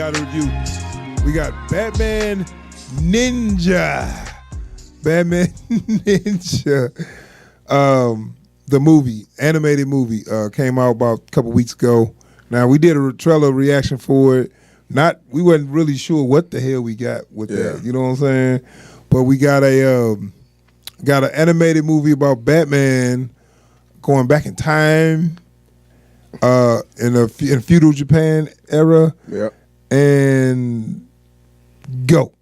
got a review. We got Batman Ninja. Batman Ninja. The movie, animated movie, came out about a couple weeks ago. Now, we did a trailer reaction for it. We wasn't really sure what the hell we got with that. You know what I'm saying? But we got an animated movie about Batman going back in time in feudal Japan era. Yep. And go.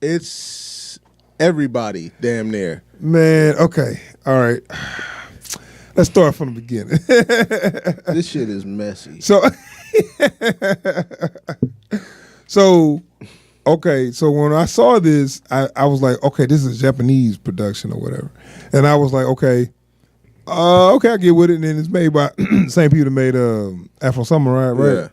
It's everybody damn near. Man, okay. All right. Let's start from the beginning. This shit is messy. So when I saw this, I was like, okay, this is a Japanese production or whatever. And I was like, okay, I get with it. And then it's made by the same people that made Afro Samurai, right? Yeah.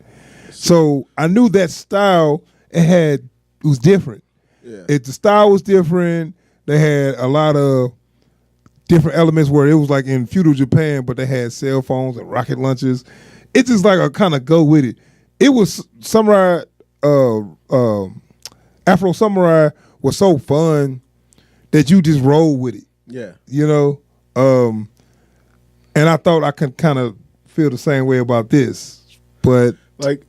So I knew that style, it was different. Yeah. The style was different. They had a lot of different elements where it was like in feudal Japan, but they had cell phones and rocket launches. It's just like a kind of go with it. It was Samurai, Afro Samurai was so fun that you just roll with it. Yeah. You know? And I thought I could kind of feel the same way about this. But like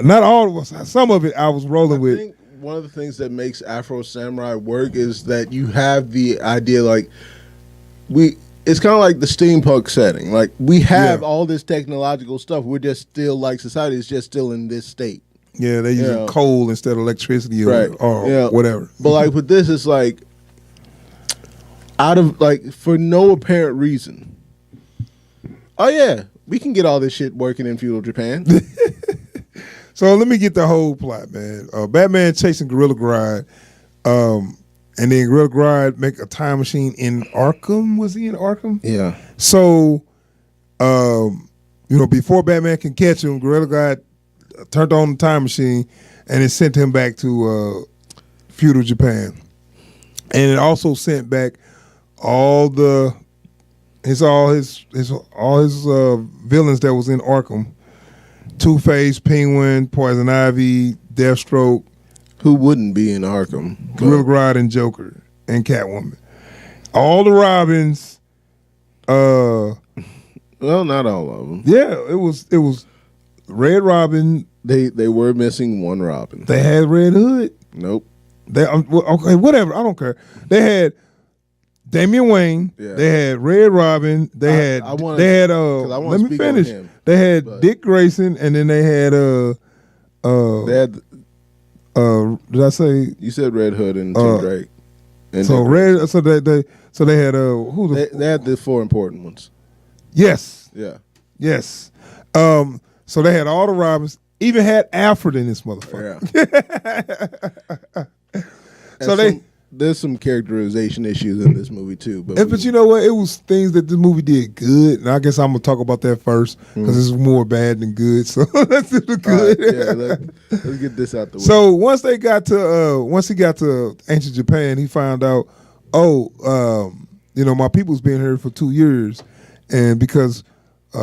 not all of us, some of it I was rolling with. I think one of the things that makes Afro Samurai work is that you have the idea like it's kind of like the steampunk setting. Like we have all this technological stuff. We're just still like society is just still in this state. Yeah, they're using coal instead of electricity or whatever. But like with this, it's like out of like for no apparent reason. Oh yeah, we can get all this shit working in feudal Japan. So let me get the whole plot, man. Batman chasing Gorilla Grodd. And then Gorilla Grodd make a time machine in Arkham. Was he in Arkham? Yeah. So, before Batman can catch him, Gorilla Grodd turned on the time machine and it sent him back to feudal Japan. And it also sent back all his villains that was in Arkham: Two-Face, Penguin, Poison Ivy, Deathstroke. Who wouldn't be in Arkham? Gorilla Grodd and Joker and Catwoman. All the Robins. Well, not all of them. Yeah, it was Red Robin. They were missing one Robin. They had Red Hood. Nope. Okay, whatever. I don't care. They had Damian Wayne. Yeah. They had Red Robin. They had. Let me finish. They had Dick Grayson, and then they had They had. Did I say you said Red Hood and Tim Drake? And so Red. So they had they had the four important ones. Yes. Yeah. Yes. So they had all the Robins. Even had Alfred in this motherfucker. Yeah. So there's some characterization issues in this movie too. But you know what? It was things that this movie did good, and I guess I'm gonna talk about that first because it's more bad than good. So let's do the good. Right, let's get this out the way. So once he got to ancient Japan, he found out, my people's been here for 2 years, and because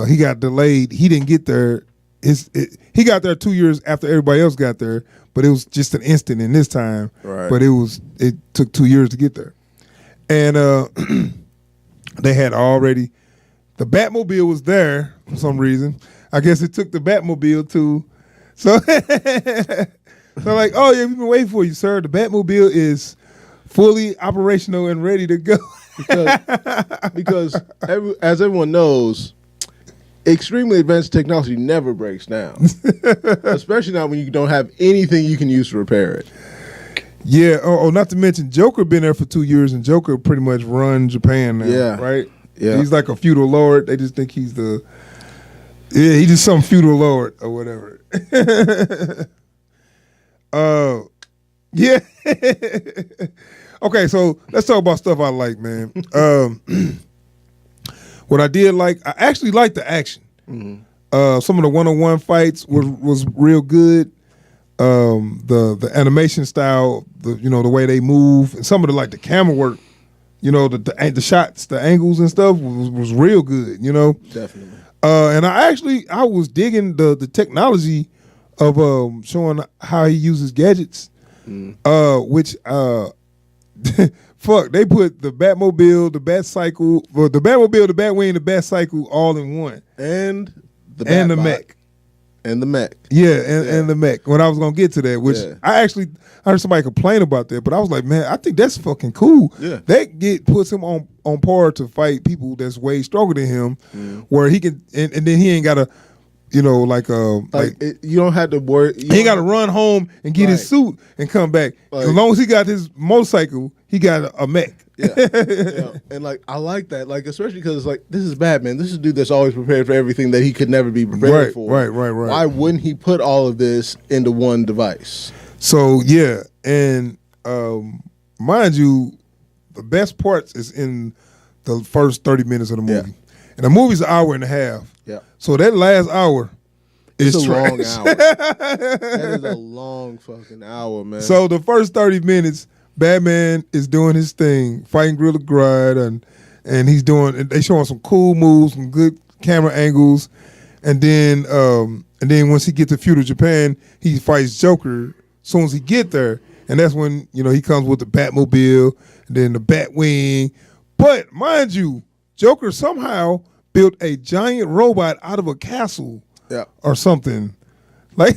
he got delayed, he didn't get there. He got there 2 years after everybody else got there, but it was just an instant in this time. Right. But it took 2 years to get there, and they had already the Batmobile was there for some reason. I guess it took the Batmobile too. So like, oh yeah, we've been waiting for you, sir. The Batmobile is fully operational and ready to go. because as everyone knows, extremely advanced technology never breaks down, especially not when you don't have anything you can use to repair it. Yeah. Oh, not to mention Joker been there for 2 years, and Joker pretty much run Japan now. Yeah. Right. Yeah. He's like a feudal lord. They just think he's he's just some feudal lord or whatever. Yeah. Okay, so let's talk about stuff I like, man. What I did like, I actually liked the action. Mm-hmm. Some of the one-on-one fights was real good. The animation style, the way they move, and some of the camera work, the shots, the angles and stuff was real good. Definitely. And I was digging the technology of showing how he uses gadgets, which fuck, they put the Batmobile, the Batcycle, well, the Batmobile, the Batwing, the Batcycle all in one, and the mech. And the mech. Yeah, and the mech. When I was gonna get to that, which I heard somebody complain about that, but I was like, man, I think that's fucking cool. Yeah. That puts him on par to fight people that's way stronger than him, where he can and then he ain't gotta, you know, you don't have to worry. He ain't gotta run home and get his suit and come back. As long as he got his motorcycle, he got a mech. Yeah. And like I like that, like especially because like this is Batman. This is a dude that's always prepared for everything that he could never be prepared for. Right. Why wouldn't he put all of this into one device? So yeah, and mind you, the best parts is in the first 30 minutes of the movie, and the movie's an hour and a half. Yeah. So that last hour is a trash. long hour. That is a long fucking hour, man. So the first 30 minutes. Batman is doing his thing, fighting Gorilla Grodd, and he's doing. And they showing some cool moves, some good camera angles, and then once he gets to feudal Japan, he fights Joker. As soon as he get there, and that's when he comes with the Batmobile, and then the Batwing. But mind you, Joker somehow built a giant robot out of a castle, or something, like.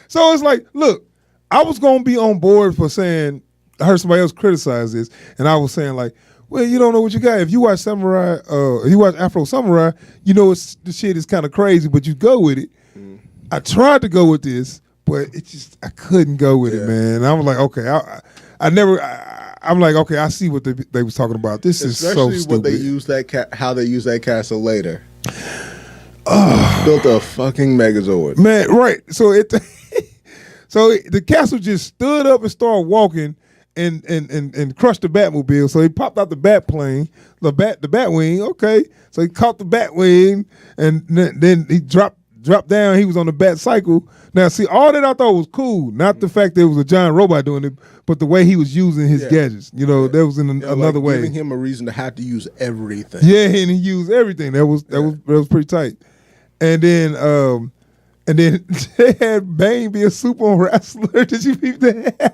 So it's like, look. I was gonna be on board for saying I heard somebody else criticize this, and I was saying like, well, you don't know what you got. If you watch Samurai, you watch Afro Samurai, the shit is kind of crazy, but you go with it. I tried to go with this, but I couldn't go with it, man. And I was like, okay, I'm like, okay, I see what they was talking about. This is so stupid. What they use how they use that castle later. Built a fucking Megazord, man. Right, so it. So the castle just stood up and started walking and crushed the Batmobile. So he popped out the Batplane, the Batwing. Okay, so he caught the Batwing and then he dropped down. He was on the Batcycle. Now, see, all that I thought was cool. Not the fact that it was a giant robot doing it, but the way he was using his gadgets. That was in another way. Giving him a reason to have to use everything. Yeah, and he used everything. That was pretty tight. And then. And then they had Bane be a sumo wrestler. Did you peep that?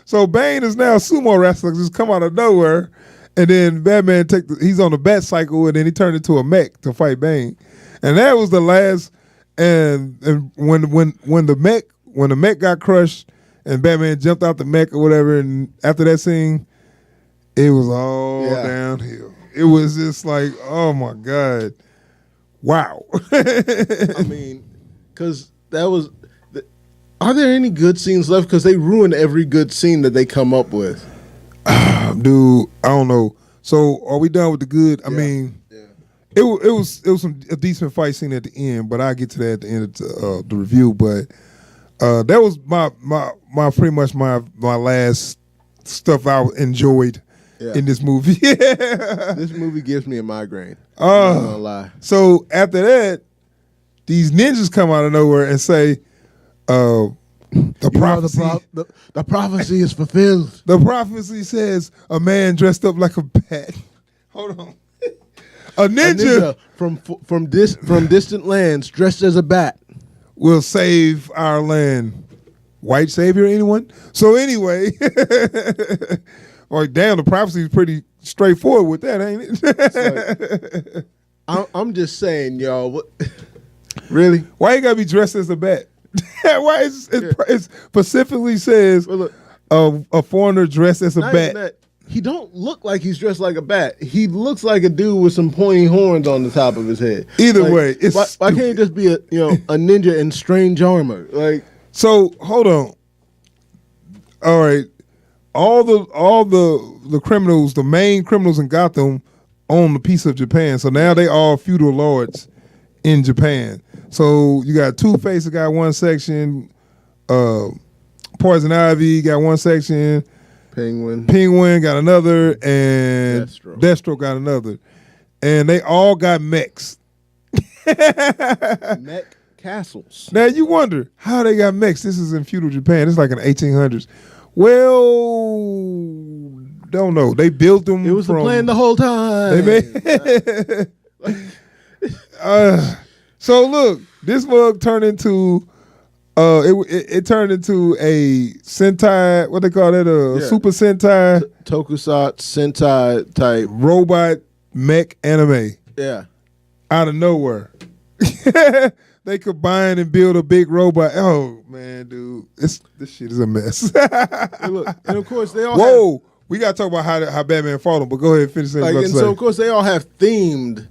So Bane is now a sumo wrestler, just come out of nowhere. And then Batman he's on the Batcycle, and then he turned into a mech to fight Bane. And that was the last. And when the mech got crushed, and Batman jumped out the mech or whatever, and after that scene, it was all downhill. It was just like, oh my God, wow. I mean, because that was. Are there any good scenes left? Because they ruined every good scene that they come up with. Dude, I don't know. So are we done with the good? I mean, it was a decent fight scene at the end, but I'll get to that at the end of the review. But that was my pretty much my last stuff I enjoyed. In this movie. This movie gives me a migraine. I'm not gonna lie. So after that, these ninjas come out of nowhere and say, the prophecy is fulfilled. The prophecy says a man dressed up like a bat. Hold on. A ninja from distant lands dressed as a bat will save our land. White savior, anyone? So anyway, like, damn, the prophecy is pretty straightforward with that, ain't it? I'm just saying, y'all. Really? Why you gotta be dressed as a bat? Why it specifically says a foreigner dressed as a bat? He don't look like he's dressed like a bat. He looks like a dude with some pointy horns on the top of his head. Either way, it's why can't he just be a ninja in strange armor? Like, so hold on. All right. All the criminals, the main criminals in Gotham, own a piece of Japan. So now they all feudal lords in Japan. So you got Two-Face got one section, Poison Ivy got one section, Penguin got another, and Deathstroke got another. And they all got mechs. Mech castles. Now you wonder how they got mechs. This is in feudal Japan. It's like in the 1800s. Well, don't know. They built them. It was the plan the whole time. So look, this mug turned into it turned into a Sentai. What they call that? Super Sentai, Tokusatsu Sentai type robot mech anime. Yeah, out of nowhere. They combine and build a big robot. Oh man, dude, this shit is a mess. And of course they all. Whoa, we gotta talk about how Batman fought him. But go ahead and finish that. And so of course they all have themed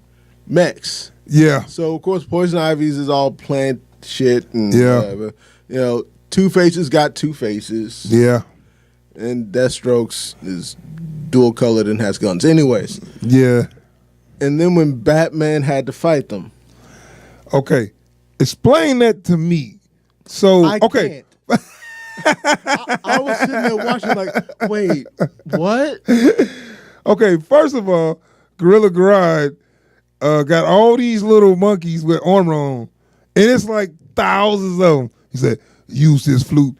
mechs. Yeah. So of course Poison Ivy's is all plant shit and whatever. You know, Two-Face's got two faces. Yeah. And Deathstroke's is dual colored and has guns. Anyways. Yeah. And then when Batman had to fight them. Okay. Explain that to me. So I can't. I was sitting there watching like, wait, what? Okay, first of all, Gorilla Grodd got all these little monkeys with armor on, and it's like thousands of them. He said, use this flute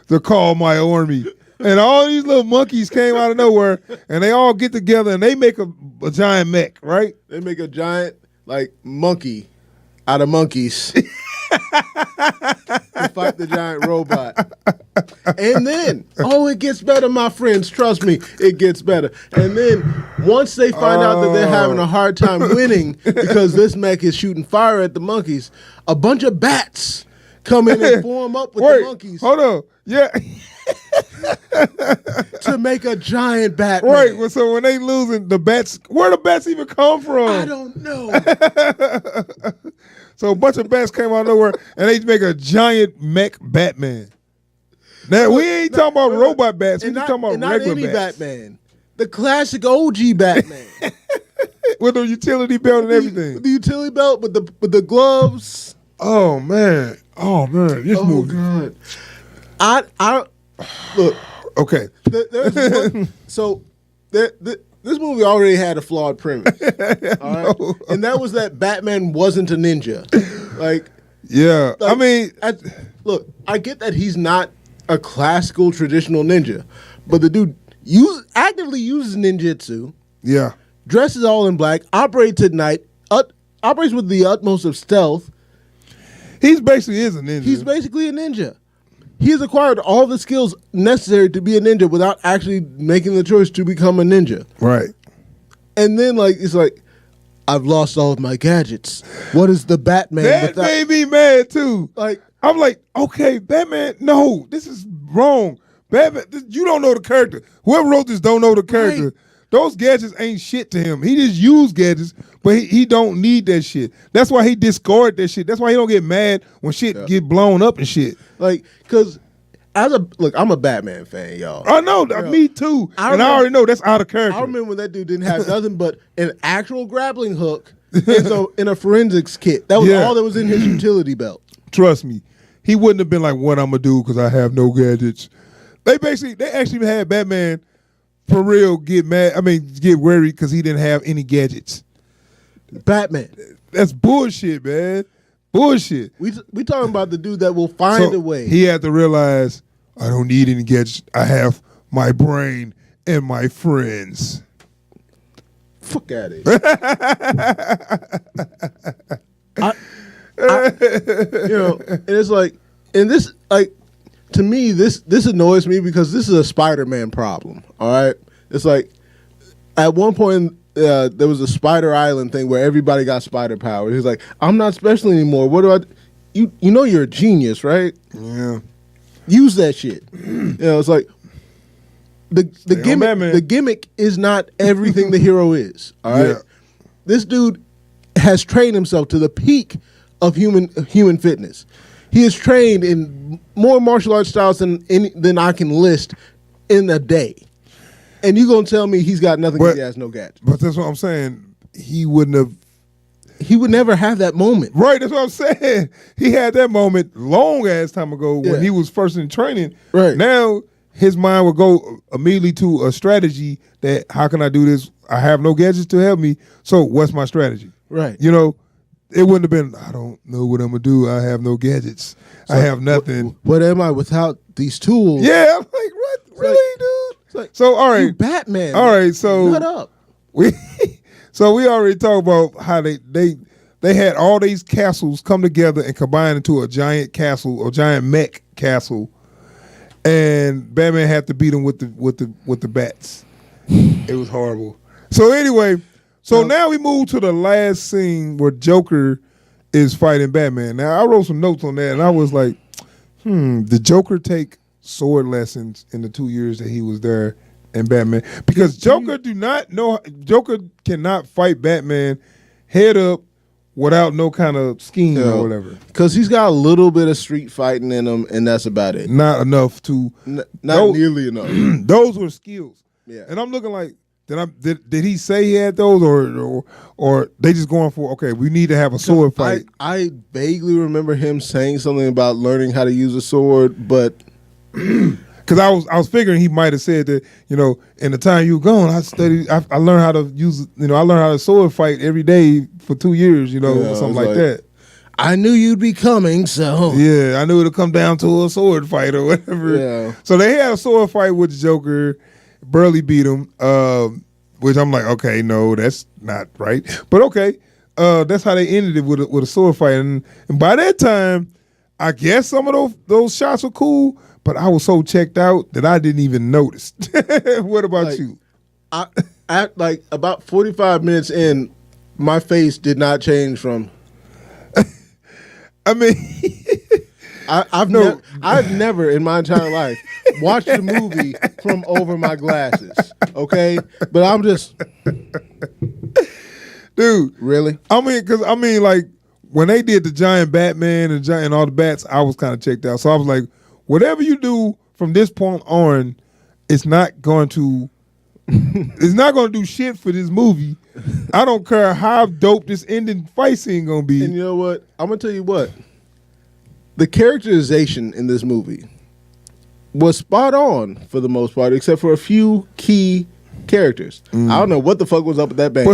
to call my army. And all these little monkeys came out of nowhere, and they all get together, and they make a giant mech, right? They make a giant, like, monkey out of monkeys to fight the giant robot. And then, it gets better, my friends. Trust me, it gets better. And then, once they find out that they're having a hard time winning because this mech is shooting fire at the monkeys, a bunch of bats come in and form up with the monkeys. Hold on. Yeah. To make a giant Batman. Right. Well, so when they losing, the bats, where the bats even come from? I don't know. So a bunch of bats came out of nowhere, and they make a giant mech Batman. Now, we ain't talking about robot bats. We just talking about regular any bats. Batman. The classic OG Batman. With the utility belt and everything. The utility belt with the gloves. Oh, man. This movie. God. I look. Okay. This movie already had a flawed premise. All right? No. And that was that Batman wasn't a ninja. Yeah. I mean. I get that he's not a classical traditional ninja, but the dude actively uses ninjutsu. Yeah. Dresses all in black, operates at night, operates with the utmost of stealth. He basically is a ninja. He's basically a ninja. He has acquired all the skills necessary to be a ninja without actually making the choice to become a ninja. Right. And then, it's like, I've lost all of my gadgets. What is the Batman? That made me mad, too. I'm like, okay, Batman, no, this is wrong. Batman, you don't know the character. Whoever wrote this don't know the character. Right. Those gadgets ain't shit to him. He just used gadgets, but he don't need that shit. That's why he discard that shit. That's why he don't get mad when shit get blown up and shit. Because I'm a Batman fan, y'all. I know, me too. I already know that's out of character. I remember when that dude didn't have nothing but an actual grappling hook in a forensics kit. That was all that was in his utility belt. Trust me, he wouldn't have been like, what I'm gonna do because I have no gadgets. They actually had Batman for real get worried because he didn't have any gadgets. Batman. That's bullshit, man. Bullshit. We talking about the dude that will find a way. He had to realize, I don't need any gadgets. I have my brain and my friends. Fuck out of here. And it's like, and this, to me, this annoys me because this is a Spider-Man problem. All right, it's like at one point there was a Spider Island thing where everybody got spider powers. He's like, I'm not special anymore. What do I? You know you're a genius, right? Yeah. Use that shit. It's like the gimmick is not everything the hero is. All right. Yeah. This dude has trained himself to the peak of human fitness. He is trained in more martial arts styles than I can list in a day. And you gonna tell me he's got nothing because he has no gadgets. But that's what I'm saying. He would never have that moment. Right, that's what I'm saying. He had that moment long ass time ago when he was first in training. Right. Now his mind would go immediately to a strategy that, how can I do this? I have no gadgets to help me. So what's my strategy? Right. it wouldn't have been. I don't know what I'm gonna do. I have no gadgets. I have nothing. What am I without these tools? Yeah, I'm like, what? Really, dude? So all right, you Batman. All right, so shut up. We already talked about how they had all these castles come together and combine into a giant castle, or giant mech castle, and Batman had to beat them with the bats. It was horrible. So anyway, now we move to the last scene where Joker is fighting Batman. Now I wrote some notes on that, and I was like, did Joker take sword lessons in the 2 years that he was there in Batman? Because Joker cannot fight Batman head up without no kind of scheme or whatever. Because he's got a little bit of street fighting in him, and that's about it. Not enough to... Not nearly enough. Those were skills. Yeah. And I'm looking like, did he say he had those, or they just going for, okay, we need to have a sword fight? I vaguely remember him saying something about learning how to use a sword, but... Because I was figuring he might have said that, in the time you were gone, I learned how to use, I learned how to sword fight every day for 2 years, or something like that. I knew you'd be coming, so. Yeah, I knew it'd come down to a sword fight or whatever. Yeah. So they had a sword fight with the Joker, barely beat him, which I'm like, okay, no, that's not right. But okay, that's how they ended it with a sword fight. And by that time, I guess some of those shots were cool, but I was so checked out that I didn't even notice. What about you? At about 45 minutes in, my face did not change from. I mean, I've never in my entire life watched a movie from over my glasses. Okay, but I'm just, dude. Really? Like when they did the giant Batman and all the bats, I was kind of checked out. So I was like, whatever you do from this point on, it's not going to do shit for this movie. I don't care how dope this ending fight scene gonna be. And you know what? I'm gonna tell you what. The characterization in this movie was spot on for the most part, except for a few key characters. I don't know what the fuck was up with that band.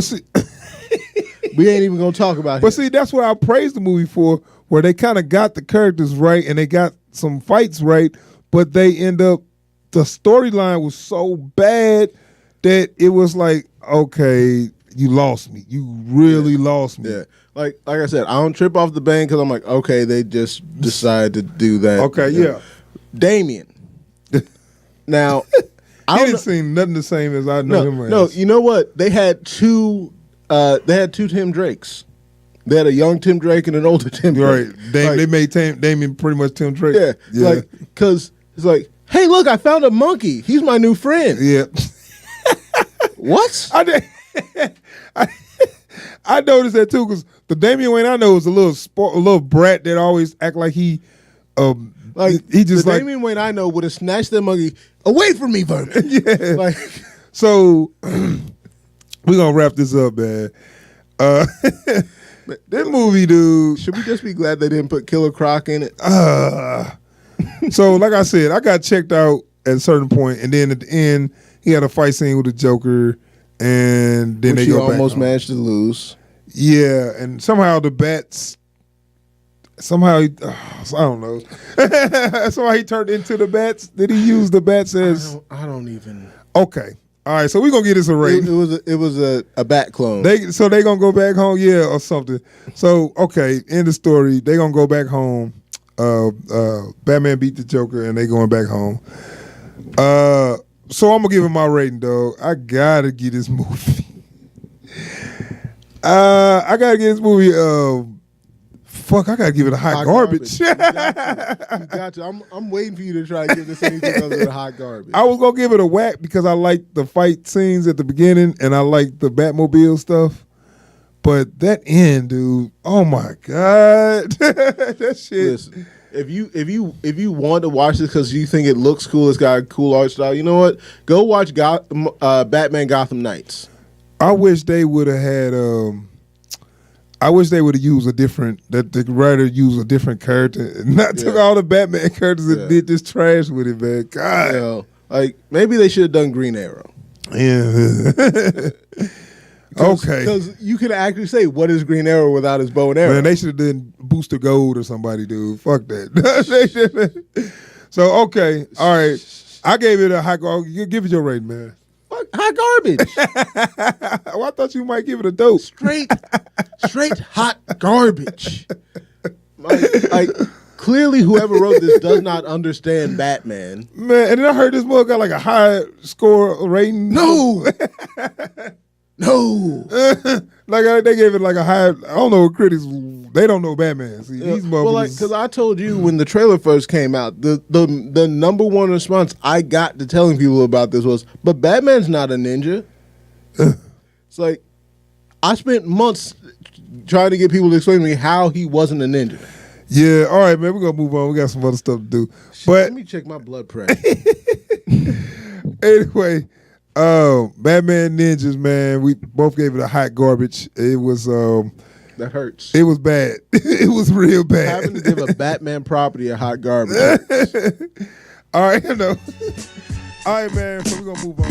We ain't even gonna talk about it. But see, that's what I praised the movie for, where they kind of got the characters right and they got some fights right, but they end up, the storyline was so bad that it was like, okay, you lost me. You really lost me. Yeah. Like I said, I don't trip off the band because I'm like, okay, they just decided to do that. Okay, yeah. Damien. Now, he didn't seem nothing the same as I know him as. No, you know what? They had two Tim Drakes. They had a young Tim Drake and an older Tim Drake. Right. They made Damien pretty much Tim Drake. Yeah. Because it's like, hey, look, I found a monkey. He's my new friend. Yeah. What? I noticed that too, because the Damian Wayne I know is a little brat that always act like he just the Damian Wayne I know would have snatched that monkey away from me, Vernon. Yeah. So we're gonna wrap this up, man. This movie, dude. Should we just be glad they didn't put Killer Croc in it? So like I said, I got checked out at a certain point, and then at the end, he had a fight scene with the Joker, and then Which they go back almost home. managed to lose. Yeah, and somehow the bats. I don't know. Somehow he turned into the bats. Did he use the bats as? I don't even. Okay. All right, so we're going to get this a rating. It was a bat clone. So they going to go back home, yeah, or something. So, okay, end the story. They going to go back home. Batman beat the Joker, and they going back home. So I'm going to give it my rating, dog. I got to get this movie. I got to get this movie, I got to give it a hot garbage. You got to. I'm waiting for you to try to give this anything other than hot garbage. I was going to give it a whack because I like the fight scenes at the beginning and I like the Batmobile stuff. But that end, dude, oh my God. That shit. Listen, if you want to watch this because you think it looks cool, it's got a cool art style, you know what? Go watch Batman Gotham Knights. I wish they would have had used the writer used a different character and not took all the Batman characters and did this trash with it, man. God. Like maybe they should have done Green Arrow. Yeah. Okay. Because you can actually say, what is Green Arrow without his bow and arrow? Man, they should have done Booster Gold or somebody, dude. Fuck that. So, okay. All right. I gave it a high garbage. You give it your rating, man. Fuck, hot garbage. Well, I thought you might give it a dope. Straight hot garbage. Like, clearly whoever wrote this does not understand Batman. Man, and then I heard this mug got like a high score rating. No. No. Like they gave it like a high. I don't know. Critics, they don't know Batman. See, these motherfuckers. Well, like, because I told you when the trailer first came out, the number one response I got to telling people about this was, "But Batman's not a ninja." It's like I spent months trying to get people to explain to me how he wasn't a ninja. Yeah. All right, man. We're gonna move on. We got some other stuff to do. But let me check my blood pressure. Anyway. Batman Ninjas, man. We both gave it a hot garbage. It was that hurts. It was bad. It was real bad. Having to give a Batman property a hot garbage. All right, you know. All right, man. So we're gonna move on.